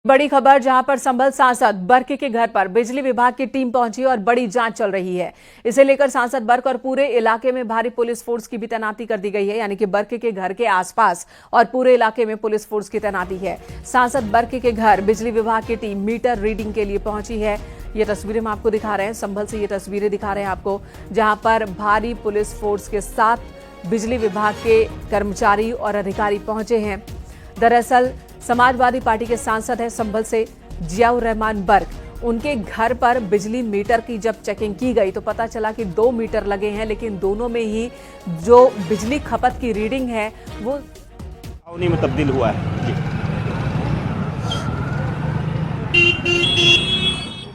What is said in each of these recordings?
बड़ी खबर, जहां पर संभल सांसद बर्क के घर पर बिजली विभाग की टीम पहुंची और बड़ी जांच चल रही है। इसे लेकर सांसद बर्क और पूरे इलाके में भारी पुलिस फोर्स की भी तैनाती कर दी गई है। यानी कि बर्क के घर के आसपास और पूरे इलाके में पुलिस फोर्स की तैनाती है। सांसद बर्क के घर बिजली विभाग की टीम मीटर रीडिंग के लिए पहुंची है। ये तस्वीरें हम आपको दिखा रहे हैं, संभल से ये तस्वीरें दिखा रहे हैं आपको, जहां पर भारी पुलिस फोर्स के साथ बिजली विभाग के कर्मचारी और अधिकारी पहुंचे हैं। दरअसल समाजवादी पार्टी के सांसद हैं संभल से जियाउर रहमान बर्क। उनके घर पर बिजली मीटर की जब चेकिंग की गई तो पता चला कि 2 मीटर लगे हैं, लेकिन दोनों में ही जो बिजली खपत की रीडिंग है वो उन्हीं में तब्दील हुआ है।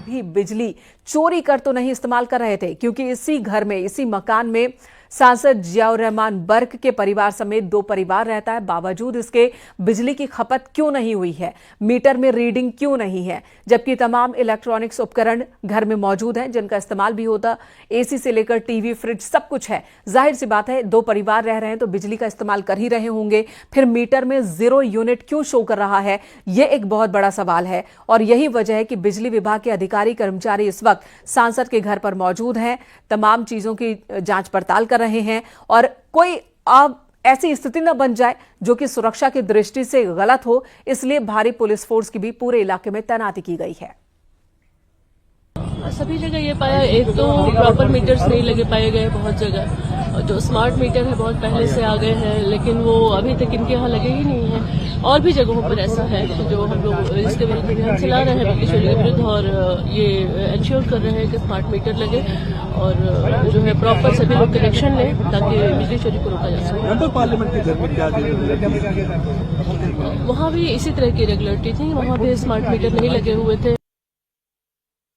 भी बिजली चोरी कर तो नहीं इस्तेमाल कर रहे थे, क्योंकि इसी घर में, इसी मकान में सांसद जियाउर रहमान बर्क के परिवार समेत 2 परिवार रहता है। बावजूद इसके बिजली की खपत क्यों नहीं हुई है, मीटर में रीडिंग क्यों नहीं है, जबकि तमाम इलेक्ट्रॉनिक्स उपकरण घर में मौजूद हैं जिनका इस्तेमाल भी होता, एसी से लेकर टीवी, फ्रिज सब कुछ है। जाहिर सी बात है 2 परिवार रह रहे हैं तो बिजली का इस्तेमाल कर ही रहे होंगे, फिर मीटर में 0 यूनिट क्यों शो कर रहा है, यह एक बहुत बड़ा सवाल है। और यही वजह है कि बिजली विभाग के अधिकारी कर्मचारी इस वक्त सांसद के घर पर मौजूद हैं, तमाम चीजों की जांच पड़ताल कर रहे हैं और कोई अब ऐसी स्थिति न बन जाए जो कि सुरक्षा की दृष्टि से गलत हो, इसलिए भारी पुलिस फोर्स की भी पूरे इलाके में तैनाती की गई है। सभी जगह ये पाया, एक तो प्रॉपर मीटर्स नहीं लगे पाए गए, बहुत जगह जो स्मार्ट मीटर है बहुत पहले से आ गए हैं, लेकिन वो अभी तक इनके यहाँ लगे ही नहीं है। और भी जगहों पर ऐसा है जो हम लोग इसके विरुद्ध अभियान चला रहे हैं बिजली चोरी के विरुद्ध, और ये इंश्योर कर रहे हैं कि स्मार्ट मीटर लगे और जो है प्रॉपर सभी लोग कनेक्शन लें ताकि बिजली चोरी को रोका जा सके। पार्लियामेंट के घर में क्या वहाँ भी इसी तरह की रेगुलरिटी थी, वहाँ भी स्मार्ट मीटर नहीं लगे हुए थे।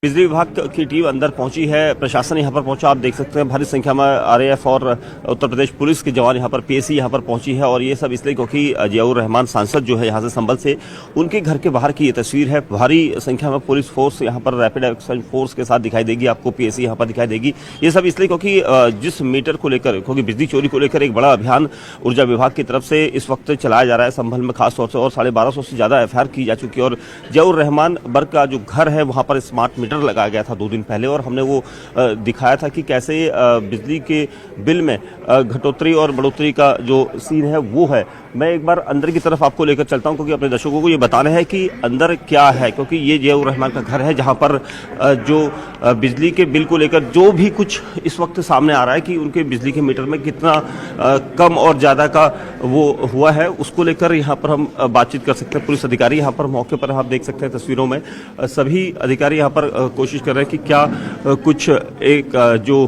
बिजली विभाग की टीम अंदर पहुंची है, प्रशासन यहां पर पहुंचा, आप देख सकते हैं भारी संख्या में आरएएफ और उत्तर प्रदेश पुलिस के जवान यहां पर, पीएसी यहां पर पहुंची है। और ये सब इसलिए क्योंकि जियाउर रहमान सांसद जो है यहां से संभल से, उनके घर के बाहर की ये तस्वीर है। भारी संख्या में पुलिस फोर्स यहां पर रैपिड एक्शन फोर्स के साथ दिखाई देगी, आपको पीएसी यहां पर दिखाई देगी। ये सब इसलिए क्योंकि जिस मीटर को लेकर, क्योंकि बिजली चोरी को लेकर एक बड़ा अभियान ऊर्जा विभाग की तरफ से इस वक्त चलाया जा रहा है संभल में खासतौर से, और 1250 से ज्यादा एफआईआर की जा चुकी है। और जियाउर रहमान बर्क का जो घर है वहां पर स्मार्ट मीटर लगाया गया था 2 दिन पहले, और हमने वो दिखाया था कि कैसे बिजली के बिल में घटोतरी और बढ़ोतरी का जो सीन है वो है। मैं एक बार अंदर की तरफ आपको लेकर चलता हूं, क्योंकि अपने दर्शकों को ये बताना है कि अंदर क्या है, क्योंकि ये जियाउर रहमान का घर है जहां पर जो बिजली के बिल को लेकर जो भी कुछ इस वक्त सामने आ रहा है कि उनके बिजली के मीटर में कितना कम और ज्यादा का वो हुआ है, उसको लेकर यहाँ पर हम बातचीत कर सकते हैं। पुलिस अधिकारी यहाँ पर मौके पर आप देख सकते हैं तस्वीरों में, सभी अधिकारी यहाँ पर कोशिश कर रहे हैं कि क्या कुछ एक जो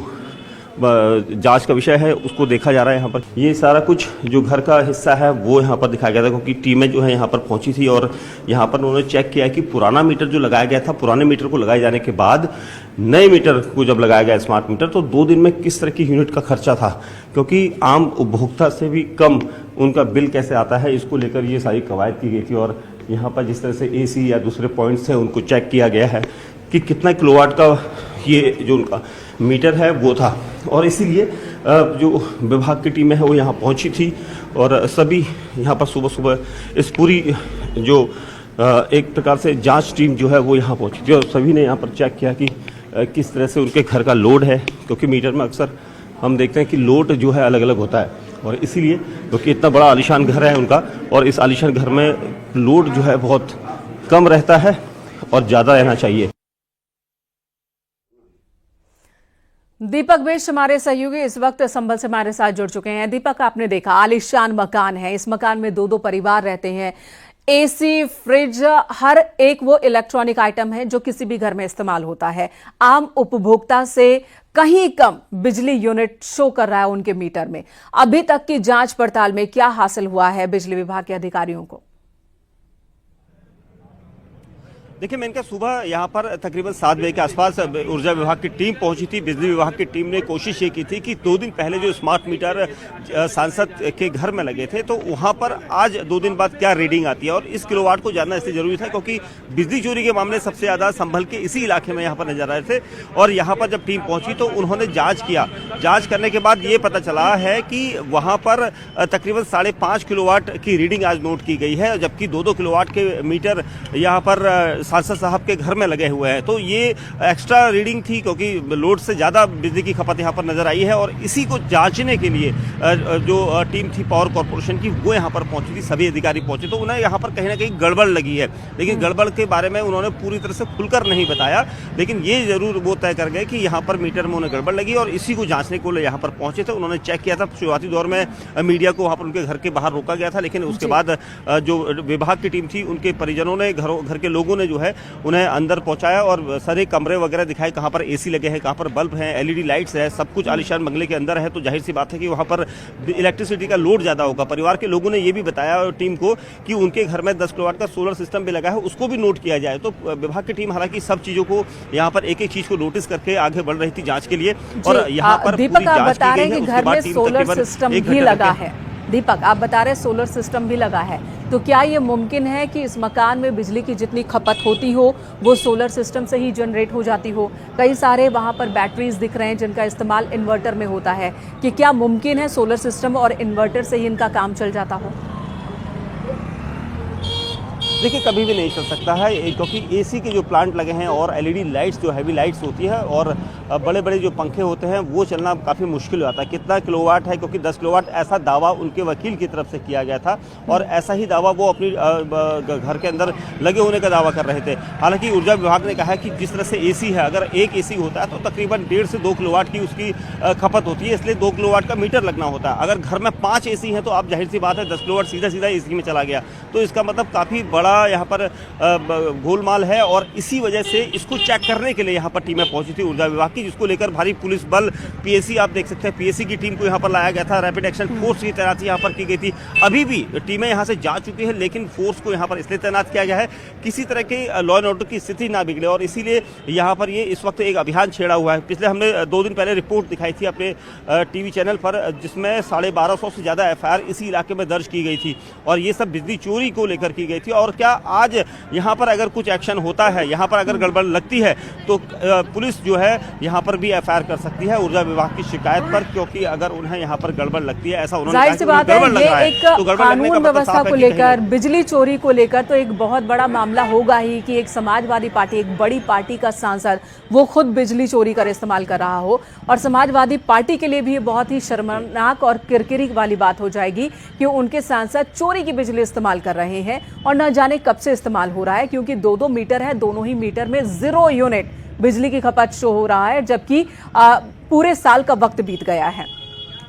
जांच का विषय है उसको देखा जा रहा है। यहाँ पर ये सारा कुछ जो घर का हिस्सा है वो यहाँ पर दिखाया गया था, क्योंकि टीमें जो है यहाँ पर पहुंची थी और यहाँ पर उन्होंने चेक किया कि पुराना मीटर जो लगाया गया था, पुराने मीटर को लगाए जाने के बाद नए मीटर को जब लगाया गया स्मार्ट मीटर, तो 2 दिन में किस तरह की यूनिट का खर्चा था, क्योंकि आम उपभोक्ता से भी कम उनका बिल कैसे आता है, इसको लेकर ये सारी कवायद की गई थी। और यहाँ पर जिस तरह से एसी या दूसरे पॉइंट्स हैं उनको चेक किया गया है कि कितना किलोवाट का ये जो उनका मीटर है वो था, और इसीलिए जो विभाग की टीमें हैं वो यहाँ पहुँची थी और सभी यहाँ पर सुबह सुबह इस पूरी जो एक प्रकार से जांच टीम जो है वो यहाँ पहुँची थी, और सभी ने यहाँ पर चेक किया कि किस तरह से उनके घर का लोड है, क्योंकि मीटर में अक्सर हम देखते हैं कि लोड जो है अलग अलग होता है, और इसीलिए क्योंकि इतना बड़ा आलीशान घर है उनका, और इस आलीशान घर में लोड जो है बहुत कम रहता है और ज़्यादा रहना चाहिए। दीपक बेश हमारे सहयोगी इस वक्त संभल से हमारे साथ जुड़ चुके हैं। दीपक, आपने देखा आलीशान मकान है, इस मकान में 2-2 परिवार रहते हैं, एसी, फ्रिज, हर एक वो इलेक्ट्रॉनिक आइटम है जो किसी भी घर में इस्तेमाल होता है। आम उपभोक्ता से कहीं कम बिजली यूनिट शो कर रहा है उनके मीटर में। अभी तक की जांच पड़ताल में क्या हासिल हुआ है बिजली विभाग के अधिकारियों को? देखिए मैंने कहा सुबह यहाँ पर तकरीबन 7 बजे के आसपास ऊर्जा विभाग की टीम पहुंची थी। बिजली विभाग की टीम ने कोशिश ये की थी कि 2 दिन पहले जो स्मार्ट मीटर सांसद के घर में लगे थे तो वहाँ पर आज 2 दिन बाद क्या रीडिंग आती है, और इस किलोवाट को जानना इसलिए जरूरी था क्योंकि बिजली चोरी के मामले सबसे ज़्यादा संभल के इसी इलाके में यहाँ पर नजर आ रहे थे। और यहाँ पर जब टीम पहुंची तो उन्होंने जाँच किया। जाँच करने के बाद ये पता चला है कि वहाँ पर तकरीबन 5.5 किलोवाट की रीडिंग आज नोट की गई है, जबकि 2-2 किलोवाट के मीटर यहाँ पर सांसद साहब के घर में लगे हुए हैं। तो ये एक्स्ट्रा रीडिंग थी क्योंकि लोड से ज़्यादा बिजली की खपत यहाँ पर नजर आई है, और इसी को जांचने के लिए जो टीम थी पावर कॉर्पोरेशन की वो यहाँ पर पहुंची थी। सभी अधिकारी पहुंचे तो उन्हें यहाँ पर कहीं ना कहीं गड़बड़ लगी है, लेकिन गड़बड़ के बारे में उन्होंने पूरी तरह से खुलकर नहीं बताया। लेकिन ये जरूर वो तय कर गए कि यहाँ पर मीटर में उन्हें गड़बड़ लगी और इसी को जाँचने को यहाँ पर पहुंचे थे। उन्होंने चेक किया था। शुरुआती दौर में मीडिया को वहाँ पर उनके घर के बाहर रोका गया था, लेकिन उसके बाद जो विभाग की टीम थी उनके परिजनों ने, घर के लोगों ने जो है उन्हें अंदर पहुंचाया और सारे कमरे वगैरह दिखाए, कहां पर एसी लगे हैं, कहां पर बल्ब हैं, एलईडी लाइट्स है, सब कुछ आलीशान बंगले के अंदर है। तो जाहिर सी बात है कि वहां पर इलेक्ट्रिसिटी का लोड ज्यादा होगा। परिवार के लोगों ने यह भी बताया टीम को कि उनके घर में 10 किलोवाट का सोलर सिस्टम भी लगा है, उसको भी नोट किया जाए। तो विभाग की टीम हालांकि सब चीजों को यहाँ पर एक एक चीज को नोटिस करके आगे बढ़ रही थी जांच के लिए। और यहाँ पर दीपक आप बता रहे हैं कि घर में सोलर सिस्टम भी लगा है। दीपक आप बता रहे सोलर सिस्टम भी लगा है, तो क्या ये मुमकिन है कि इस मकान में बिजली की जितनी खपत होती हो वो सोलर सिस्टम से ही जनरेट हो जाती हो? कई सारे वहां पर बैटरीज दिख रहे हैं जिनका इस्तेमाल इन्वर्टर में होता है, कि क्या मुमकिन है सोलर सिस्टम और इन्वर्टर से ही इनका काम चल जाता हो? देखिए कभी भी नहीं चल सकता है क्योंकि एसी के जो प्लांट लगे हैं और एलईडी लाइट्स जो हैवी लाइट्स होती है और बड़े बड़े जो पंखे होते हैं वो चलना काफ़ी मुश्किल हो जाता है। कितना किलोवाट है, क्योंकि 10 किलोवाट ऐसा दावा उनके वकील की तरफ से किया गया था और ऐसा ही दावा वो अपनी घर के अंदर लगे होने का दावा कर रहे थे। हालांकि ऊर्जा विभाग ने कहा है कि जिस तरह से एसी है, अगर एक एसी होता है तो तकरीबन 1.5 से 2 किलोवाट की उसकी खपत होती है, इसलिए 2 किलोवाट का मीटर लगना होता है। अगर घर में 5 एसी हैं तो आप जाहिर सी बात है 10 किलोवाट सीधा सीधा एसी में चला गया, तो इसका मतलब काफ़ी बड़ा यहाँ पर गोलमाल है। और इसी वजह से इसको चेक करने के लिए यहाँ पर टीमें पहुंची थी ऊर्जा विभाग की, जिसको लेकर भारी पुलिस बल, पीएसी आप देख सकते हैं, पीएसी की टीम को यहाँ पर लाया गया था। रैपिड एक्शन फोर्स की तैनाती यहाँ पर की गई थी। अभी भी टीमें यहाँ से जा चुकी है, लेकिन फोर्स को यहाँ पर इसलिए तैनात किया गया है किसी तरह की लॉ एंड ऑर्डर की स्थिति ना बिगड़े, और इसीलिए यहाँ पर ये इस वक्त एक अभियान छेड़ा हुआ है। पिछले हमने 2 दिन पहले रिपोर्ट दिखाई थी अपने टीवी चैनल पर, जिसमें 1250 से ज्यादा एफआईआर इसी इलाके में दर्ज की गई थी, और ये सब बिजली चोरी को लेकर की गई थी। और क्या आज यहाँ पर अगर कुछ एक्शन होता है, यहाँ पर अगर गड़बड़ लगती है तो पुलिस जो है यहाँ पर भी एफआईआर कर सकती है ऊर्जा विभाग की शिकायत पर, क्योंकि अगर उन्हें यहाँ पर गड़बड़ लगती है, ऐसा उन्होंने जाहिर सी बात है ये एक कानून व्यवस्था को लेकर, बिजली चोरी को लेकर तो एक बहुत बड़ा मामला होगा ही कि एक समाजवादी पार्टी, एक बड़ी पार्टी का सांसद वो खुद बिजली चोरी कर इस्तेमाल कर रहा हो, और समाजवादी पार्टी के लिए भी ये बहुत ही शर्मनाक और किरकिरी वाली बात हो जाएगी कि उनके सांसद चोरी की बिजली इस्तेमाल कर रहे हैं और न जाने कब से इस्तेमाल हो रहा है, क्योंकि 2-2 मीटर है, दोनों ही मीटर में 0 यूनिट बिजली की खपत शो हो रहा है, जबकि पूरे साल का वक्त बीत गया है।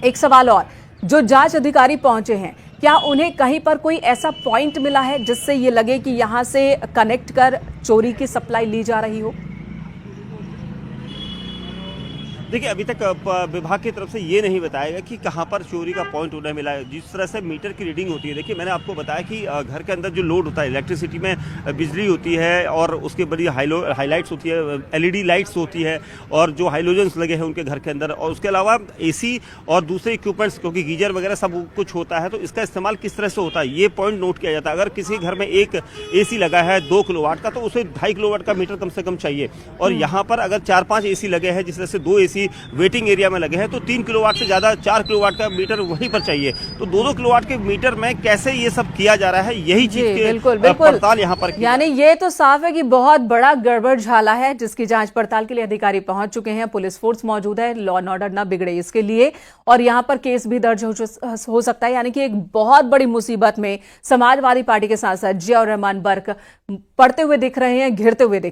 एक सवाल और, जो जांच अधिकारी पहुंचे हैं, क्या उन्हें कहीं पर कोई ऐसा पॉइंट मिला है जिससे ये लगे कि यहां से कनेक्ट कर चोरी की सप्लाई ली जा रही हो? देखिए अभी तक विभाग की तरफ से ये नहीं बताया गया कि कहाँ पर चोरी का पॉइंट उन्हें मिला है। जिस तरह से मीटर की रीडिंग होती है, देखिए मैंने आपको बताया कि घर के अंदर जो लोड होता है, इलेक्ट्रिसिटी में बिजली होती है और उसके बड़ी हाईलाइट्स होती है, एलईडी लाइट्स होती है और जो हाइलोजन्स लगे हैं उनके घर के अंदर, और उसके अलावा एसी और दूसरे इक्विपमेंट्स, क्योंकि गीजर वगैरह सब कुछ होता है, तो इसका इस्तेमाल किस तरह से होता है ये पॉइंट नोट किया जाता है। अगर किसी घर में एक एसी लगा है 2 किलोवाट का, तो उसे 2.5 किलोवाट का मीटर कम से कम चाहिए, और यहाँ पर अगर 4-5 एसी लगे हैं, जिस तरह से 2 एसी वेटिंग एरिया में लगे हैं, तो 3 किलोवाट से ज्यादा 4 किलोवाट का मीटर वहीं पर चाहिए। तो 2-2 किलोवाट के मीटर में कैसे ये सब किया जा रहा है, यही चीज के पड़ताल यहाँ पर, यानी ये तो साफ है कि बहुत बड़ा गड़बड़ झाला है, जिसकी जांच पड़ताल के लिए अधिकारी पहुंच चुके हैं, पुलिस फोर्स मौजूद है, लॉ एंड ऑर्डर ना बिगड़े इसके लिए, और यहाँ पर केस भी दर्ज हो सकता है। यानी कि एक बहुत बड़ी मुसीबत में समाजवादी पार्टी के सांसद जियाउर रहमान बर्क पड़ते हुए दिख रहे हैं, घिरते हुए दिख